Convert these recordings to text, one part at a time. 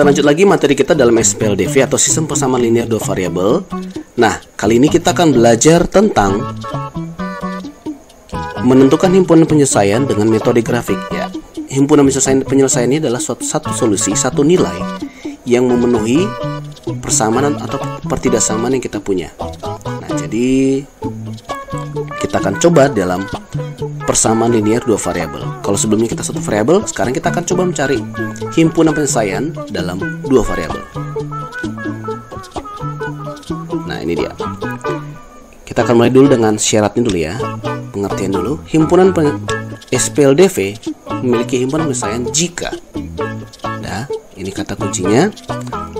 kita lanjut lagi materi kita dalam SPLDV atau sistem persamaan linear dua variabel. Nah, kali ini kita akan belajar tentang menentukan himpunan penyelesaian dengan metode grafik. Ya, himpunan penyelesaian ini adalah satu solusi, satu nilai yang memenuhi persamaan atau pertidaksamaan yang kita punya. Nah, jadi kita akan coba dalam persamaan linear dua variabel. Kalau sebelumnya kita satu variabel, sekarang kita akan coba mencari himpunan penyelesaian dalam dua variabel. Nah, ini dia. Kita akan mulai dulu dengan syaratnya dulu ya. Pengertian dulu. Himpunan SPLDV memiliki himpunan penyelesaian jika, nah, ini kata kuncinya,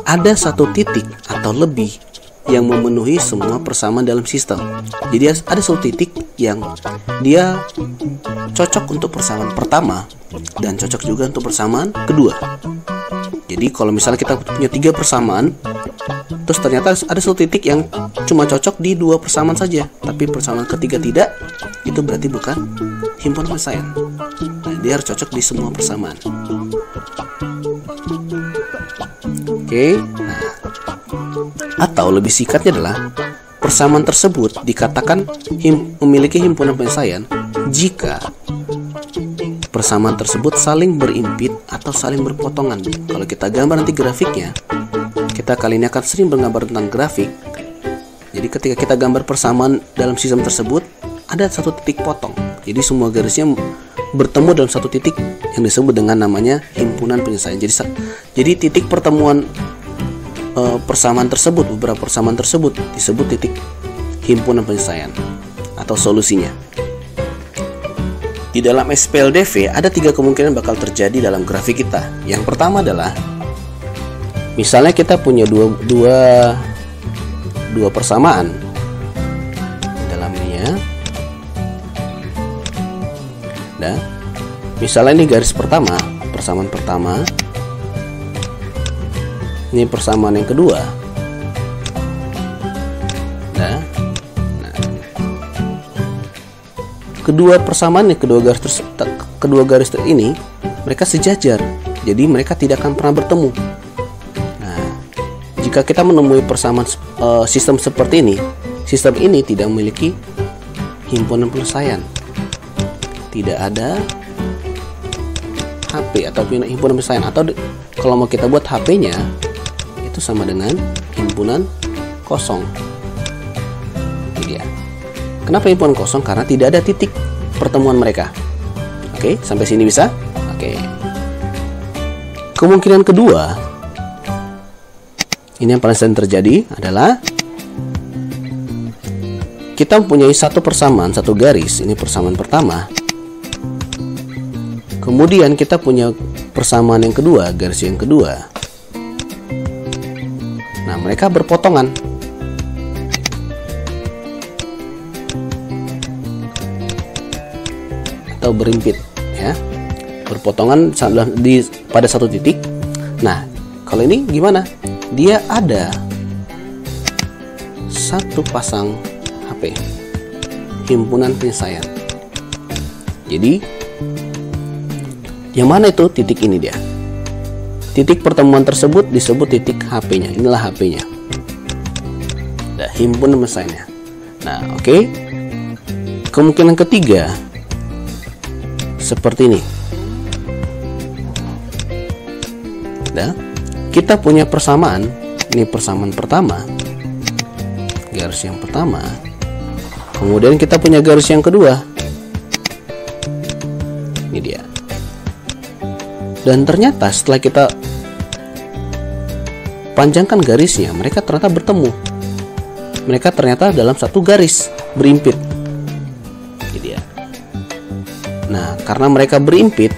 ada satu titik atau lebih yang memenuhi semua persamaan dalam sistem. Jadi ada satu titik yang dia cocok untuk persamaan pertama dan cocok juga untuk persamaan kedua. Jadi kalau misalnya kita punya 3 persamaan, terus ternyata ada satu titik yang cuma cocok di 2 persamaan saja, tapi persamaan ketiga tidak, itu berarti bukan himpunan penyelesaian. Nah, dia harus cocok di semua persamaan. Oke. Nah, atau lebih singkatnya adalah persamaan tersebut dikatakan memiliki himpunan penyelesaian jika persamaan tersebut saling berimpit atau saling berpotongan. Kalau kita gambar nanti grafiknya, kita kali ini akan sering menggambar tentang grafik. Jadi ketika kita gambar persamaan dalam sistem tersebut, ada satu titik potong. Jadi semua garisnya bertemu dalam satu titik yang disebut dengan namanya himpunan penyelesaian. Jadi titik pertemuan persamaan tersebut, beberapa persamaan tersebut disebut titik himpunan penyelesaian atau solusinya. Di dalam SPLDV ada 3 kemungkinan bakal terjadi dalam grafik kita. Yang pertama adalah misalnya kita punya dua persamaan dalamnya. Nah, misalnya ini garis pertama, persamaan pertama. Ini persamaan yang kedua. Nah, kedua persamaan, kedua garis ini mereka sejajar. Jadi mereka tidak akan pernah bertemu. Nah, jika kita menemui persamaan sistem seperti ini, sistem ini tidak memiliki himpunan penyelesaian. Tidak ada HP atau himpunan penyelesaian, atau kalau mau kita buat HP-nya itu sama dengan himpunan kosong. Ini dia. Kenapa himpunan kosong? Karena tidak ada titik pertemuan mereka. Oke, sampai sini bisa? Oke. Kemungkinan kedua, ini yang paling sering terjadi adalah kita mempunyai satu persamaan, satu garis. Ini persamaan pertama. Kemudian kita punya persamaan yang kedua, garis yang kedua. Nah, mereka berpotongan. Atau berimpit, ya. Berpotongan pada satu titik. Nah, kalau ini gimana? Dia ada satu pasang HP, himpunan penyelesaian. Jadi yang mana itu titik ini dia? Titik pertemuan tersebut disebut titik HP-nya. Inilah HP-nya. Nah, himpunan penyelesaiannya. Nah, oke. Kemungkinan ketiga seperti ini. Nah, kita punya persamaan. Ini persamaan pertama, garis yang pertama. Kemudian kita punya garis yang kedua. Ini dia. Dan ternyata setelah kita panjangkan garisnya, mereka ternyata bertemu. Mereka ternyata dalam satu garis berimpit. Jadi ya. Nah, karena mereka berimpit,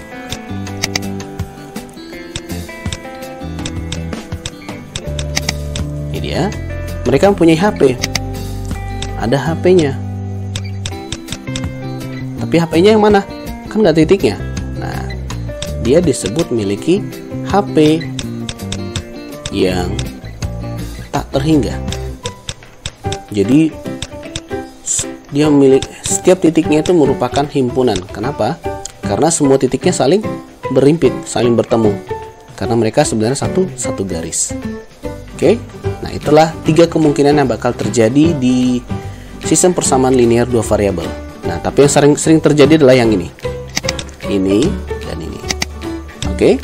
ini dia. Mereka mempunyai HP. Ada HP-nya. Tapi HP-nya yang mana? Kan nggak titiknya. Nah, dia disebut memiliki HP yang tak terhingga. Jadi dia memiliki setiap titiknya itu merupakan himpunan. Kenapa? Karena semua titiknya saling berimpit, saling bertemu. karena mereka sebenarnya satu garis. Oke, nah itulah 3 kemungkinan yang bakal terjadi di sistem persamaan linear 2 variabel. Nah, tapi yang sering terjadi adalah yang ini dan ini. Oke,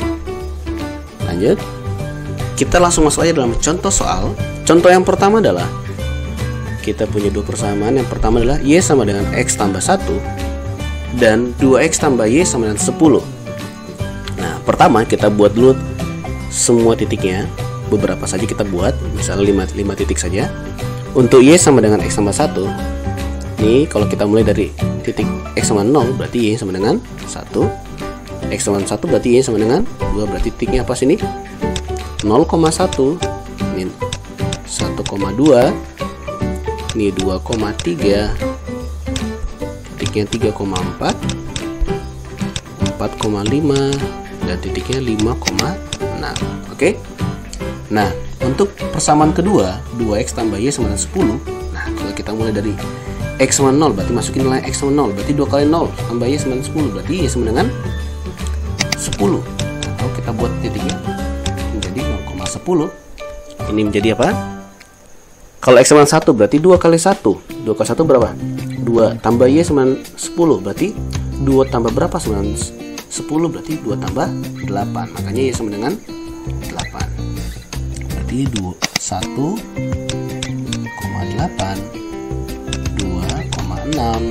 lanjut. Kita langsung masuk aja dalam contoh soal. Contoh yang pertama adalah kita punya 2 persamaan. Yang pertama adalah Y sama dengan X tambah 1 dan 2X tambah Y sama dengan 10. Nah, pertama kita buat dulu semua titiknya. Beberapa saja kita buat, misalnya 5 titik saja. Untuk Y sama dengan X tambah 1, nih kalau kita mulai dari titik X sama 0, berarti Y sama dengan 1. X sama 1 berarti Y sama dengan 2, berarti titiknya apa sini? 0,1. Ini 1,2. Ini 2,3. Titiknya 3,4, 4,5, dan titiknya 5,6. Oke. Nah, untuk persamaan kedua, 2X tambah Y sama dengan 10. Nah, kalau kita mulai dari X sama 0, berarti masukin nilai X sama 0, berarti 2 kali 0 tambah Y sama dengan 10, berarti Y sama dengan 10. Atau kita buat titiknya menjadi 0,10. Ini menjadi apa? Kalau X sama 1 berarti 2 kali 1. 2 kali 1 berapa? 2 tambah Y sama 10, berarti 2 tambah berapa sama 10, berarti 2 tambah 8. Makanya Y sama dengan 8. Berarti 1,8, 2,6,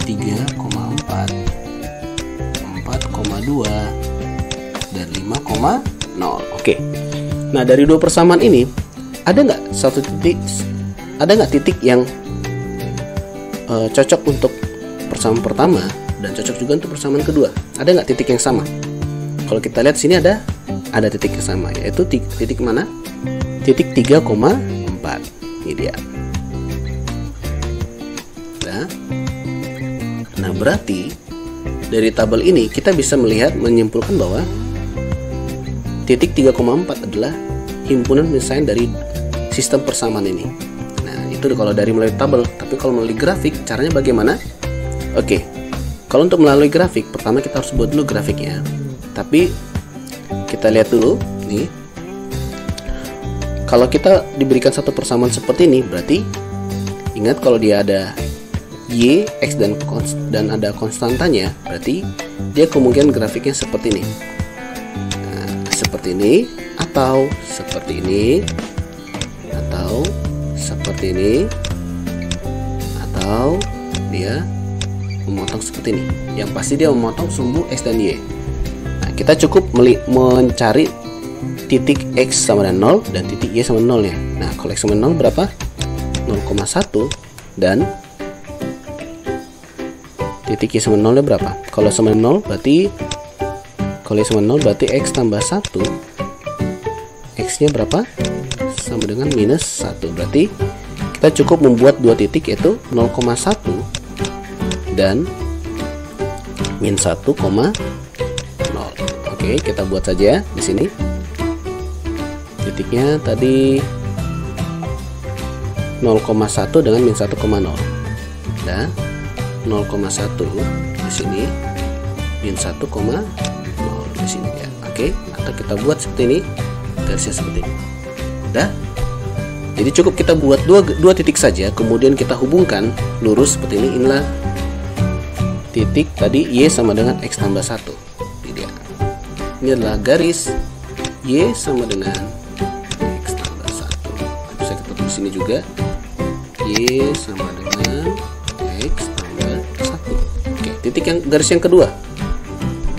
3,4, 4,2, dan 5,0. Oke. Nah, dari 2 persamaan ini ada nggak titik yang cocok untuk persamaan pertama dan cocok juga untuk persamaan kedua? Ada nggak titik yang sama? Kalau kita lihat sini ada titik yang sama, yaitu titik mana? Titik 3,4. Ini dia. Nah, berarti dari tabel ini kita bisa menyimpulkan bahwa titik 3,4 adalah himpunan penyelesaian dari sistem persamaan ini. Nah, itu kalau dari melalui tabel. Tapi kalau melalui grafik, caranya bagaimana? Oke, kalau untuk melalui grafik, pertama kita harus buat dulu grafiknya. Tapi kita lihat dulu nih. Kalau kita diberikan satu persamaan seperti ini, berarti ingat kalau dia ada Y, X dan ada konstantanya, berarti dia kemungkinan grafiknya seperti ini. Nah, seperti ini, atau seperti ini, atau seperti ini, atau dia memotong seperti ini. Yang pasti dia memotong sumbu X dan Y. Nah, kita cukup mencari titik X sama dengan 0 dan titik Y sama 0 ya. Nah, kalau X sama 0 berapa? 0,1 dan titik Y sama 0 nya berapa? Kalau sama 0 berarti kalau Y sama 0 berarti X tambah 1. X nya berapa? Sama dengan minus 1. Berarti kita cukup membuat 2 titik, yaitu 0,1 dan min 1,0. Oke, kita buat saja di sini. Titiknya tadi 0,1 dengan min 1,0. Nah, 0,1 di sini, min 1,0 di sini ya. Oke, atau kita buat seperti ini, garisnya seperti ini. Udah. Jadi cukup kita buat dua titik saja, kemudian kita hubungkan lurus seperti ini. Inilah titik tadi Y sama dengan X tambah 1. Ini adalah garis Y sama dengan X tambah 1. Bisa kita tulis sini juga, Y sama dengan X tambah 1. Oke, titik garis yang kedua,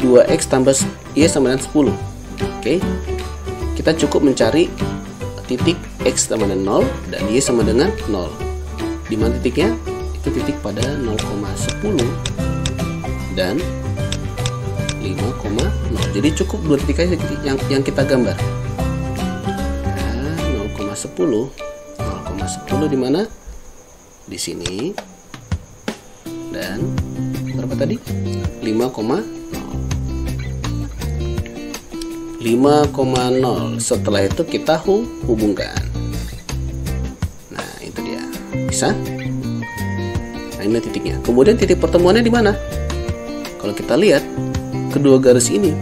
2X tambah Y sama dengan 10. Oke, kita cukup mencari titik X sama dengan 0 dan Y sama dengan 0. Di mana titiknya? Itu titik pada 0,10 dan 5,0. Jadi cukup 2 titik aja yang kita gambar. Nah, 0,10 di mana? Di sini. Dan berapa tadi? 5,0. 5,0. Setelah itu kita hubungkan. Nah, itu dia. Bisa? Nah, ini titiknya. Kemudian titik pertemuannya di mana? Kalau kita lihat kedua garis ini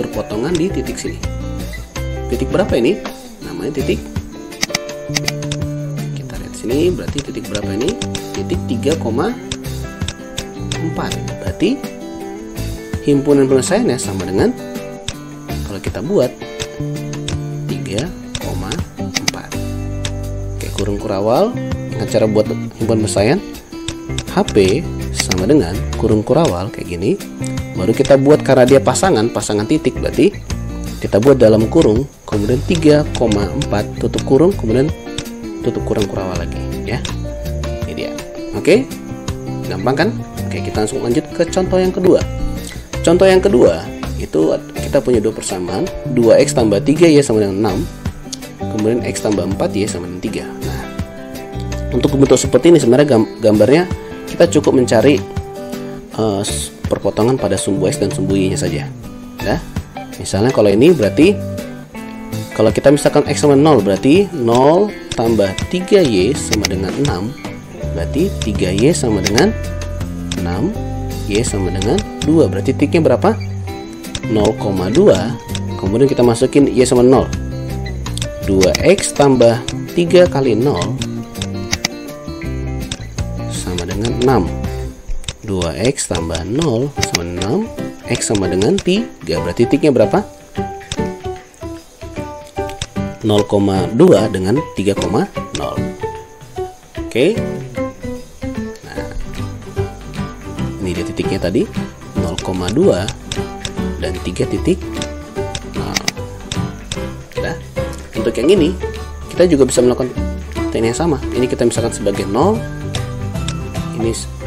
berpotongan di titik sini. Titik berapa ini? Namanya titik, kita lihat sini, berarti titik berapa ini? Titik 3,4. Berarti himpunan penyelesaiannya sama dengan, kalau kita buat 3,4. Oke, kurung kurawal. Dengan cara buat himpunan penyelesaian, HP sama dengan kurung kurawal kayak gini. Baru kita buat, karena dia pasangan titik, berarti kita buat dalam kurung, kemudian 3,4 tutup kurung, kemudian tutup kurung kurawal lagi, ya. Ini dia. Oke, gampang kan? Oke, kita langsung lanjut ke contoh yang kedua. Contoh yang kedua itu kita punya dua persamaan, 2x tambah 3y sama dengan 6, kemudian x tambah 4y sama dengan 3. Nah, untuk bentuk seperti ini sebenarnya gambarnya kita cukup mencari perpotongan pada sumbu x dan sumbu y nya saja. Nah, misalnya kalau ini berarti, kalau kita misalkan x sama 0, berarti 0 tambah 3y sama dengan 6, berarti 3y sama dengan 6, y sama dengan 2. Berarti titiknya berapa? 0,2. Kemudian kita masukin y sama 0. 2x tambah 3 kali 0 sama dengan 6. 2x tambah 0 sama 6, x sama dengan 3. Berarti titiknya berapa? 0,2 dengan 3,0. Oke. Nah, ini dia titiknya tadi, 0,2 dan 3,0. Nah, untuk yang ini kita juga bisa melakukan teknik yang sama. Ini kita misalkan sebagai 0.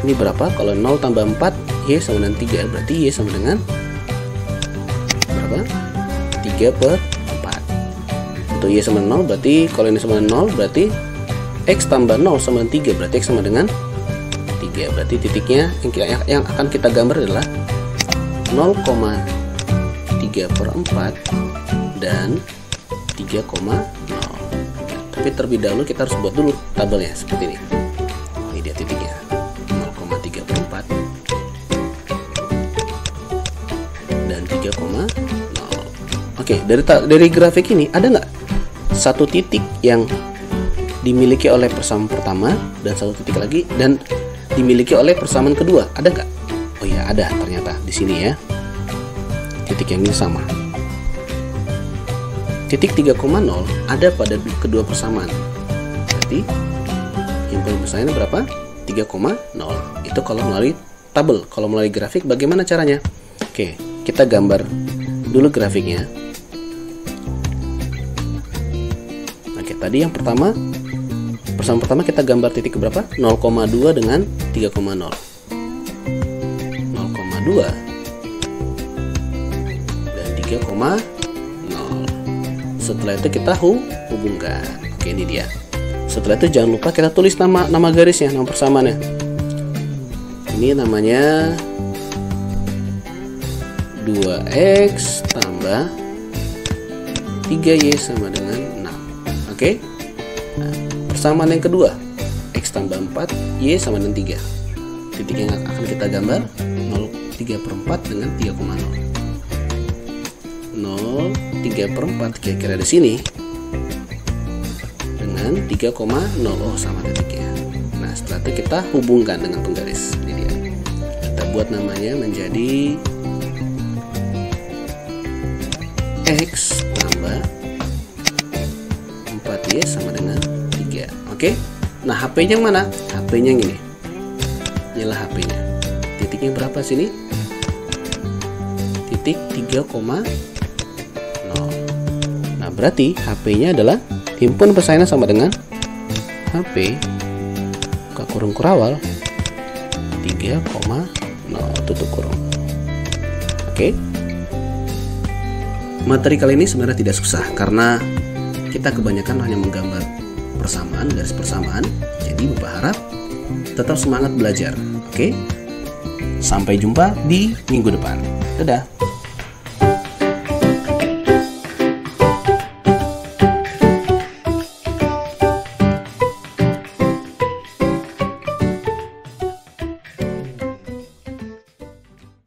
Ini berapa? Kalau 0 tambah 4, y sama dengan 3. Berarti y sama dengan berapa? 3/4. Untuk y sama 0, berarti kalau ini sama dengan 0, berarti x tambah 0 sama dengan 3. Berarti x sama dengan 3. Berarti titiknya yang akan kita gambar adalah 0,3/4 dan 3,0. Tapi terlebih dahulu kita harus buat dulu tabelnya seperti ini. Ini dia titiknya, 0,3/4 dan 3,0. Oke, dari grafik ini ada nggak satu titik yang dimiliki oleh persamaan pertama dan satu titik lagi dan dimiliki oleh persamaan kedua? Ada nggak? Oh ya, ada ternyata di sini ya. Titik yang ini sama. Titik 3,0 ada pada kedua persamaan. Berarti himpunan persamaan berapa? 3,0. Itu kalau melalui tabel. Kalau melalui grafik bagaimana caranya? Oke, kita gambar dulu grafiknya. Oke, tadi yang pertama, persamaan pertama kita gambar titik berapa? 0,2 dengan 3,0. 0,2 dan 3,0. Setelah itu kita hubungkan. Oke, ini dia. Setelah itu jangan lupa kita tulis nama garisnya, nama persamaannya. Ini namanya 2x tambah 3y sama dengan 6. Oke. Nah, persamaan yang kedua, x tambah 4, y sama dengan 3. Titik yang akan kita gambar 0,3/4 dengan 3,0. 0,3/4 kira-kira di sini dengan 3,0. Oh, sama titiknya. Nah, setelah itu kita hubungkan dengan penggaris. Ini dia. Kita buat namanya menjadi x tambah 4y sama dengan 3. Oke. Nah, HP-nya yang mana? HP-nya yang ini. Inilah HP-nya. Titiknya berapa sini? Titik 3,0. Nah, berarti HP-nya adalah himpunan persamaan sama dengan HP buka kurung kurawal 3,0 tutup kurung. Oke. Materi kali ini sebenarnya tidak susah karena kita kebanyakan hanya menggambar persamaan, garis persamaan. Jadi Bapak harap tetap semangat belajar. Oke. Sampai jumpa di minggu depan. Dadah.